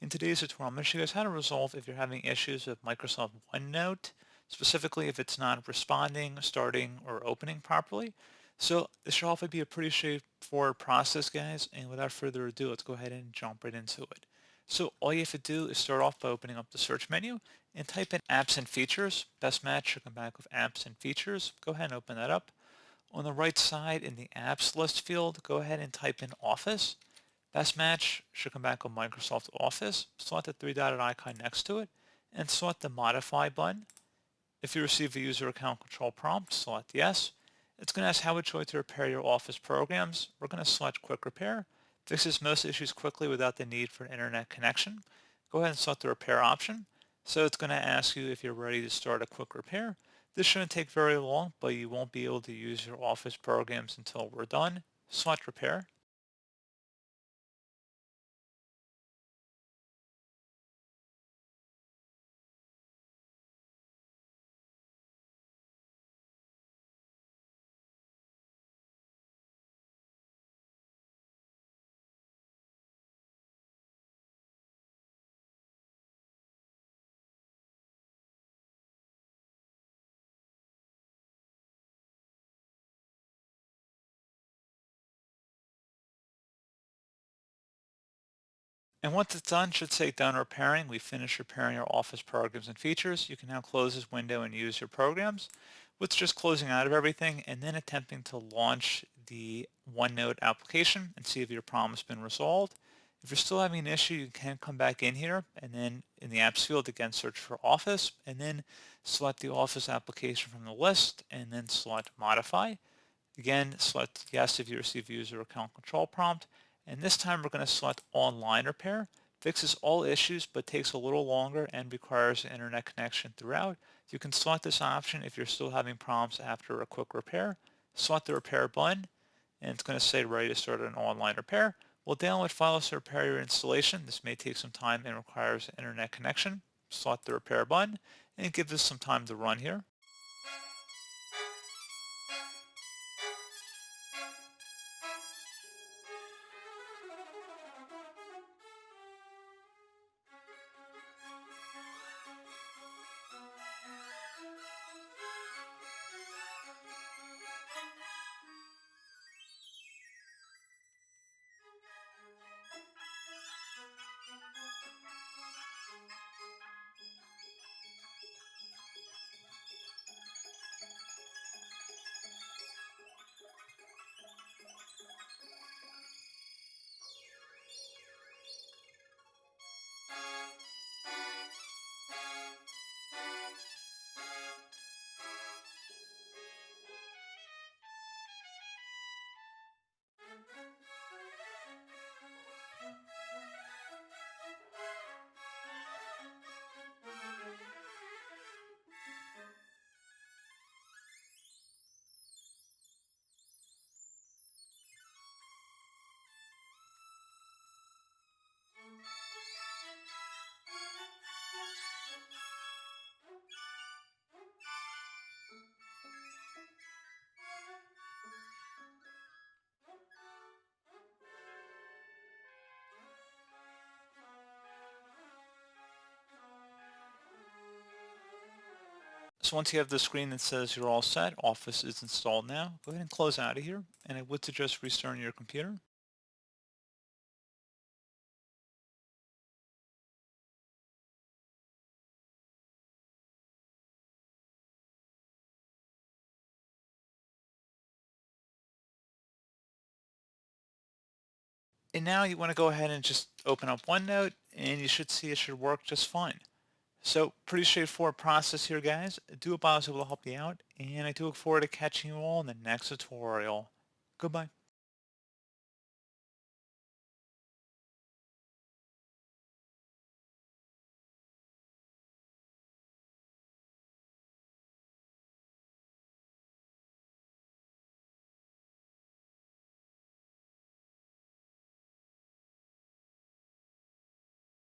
In today's tutorial, I'm going to show you guys how to resolve if you're having issues with Microsoft OneNote, specifically if it's not responding, starting, or opening properly. So this should hopefully be a pretty straightforward process, guys, and without further ado, let's go ahead and jump right into it. So all you have to do is start off by opening up the search menu and type in apps and features. Best match should come back with apps and features. Go ahead and open that up. On the right side in the apps list field, go ahead and type in Office. Best match should come back on Microsoft Office. Select the three-dotted icon next to it and select the Modify button. If you receive a user account control prompt, select Yes. It's going to ask how would you like to repair your Office programs. We're going to select Quick Repair. Fixes most issues quickly without the need for an internet connection. Go ahead and select the Repair option. So it's going to ask you if you're ready to start a quick repair. This shouldn't take very long, but you won't be able to use your Office programs until we're done. Select Repair. And once it's done, it should say done repairing. We finished repairing your Office programs and features. You can now close this window and use your programs. With just closing out of everything and then attempting to launch the OneNote application and see if your problem has been resolved. If you're still having an issue, you can come back in here and then in the apps field, again, search for Office and then select the Office application from the list and then select Modify. Again, select yes if you receive user account control prompt. And this time we're going to select online repair. Fixes all issues but takes a little longer and requires an internet connection throughout. You can select this option if you're still having problems after a quick repair. Select the repair button and it's going to say ready to start an online repair. We'll download files to repair your installation. This may take some time and requires an internet connection. Select the repair button and give this some time to run here. So once you have the screen that says you're all set, Office is installed now, go ahead and close out of here. And I would suggest restarting your computer. And now you want to go ahead and just open up OneNote and you should see it should work just fine. So pretty straightforward process here, guys. I do hope I was able to help you out and I do look forward to catching you all in the next tutorial. Goodbye.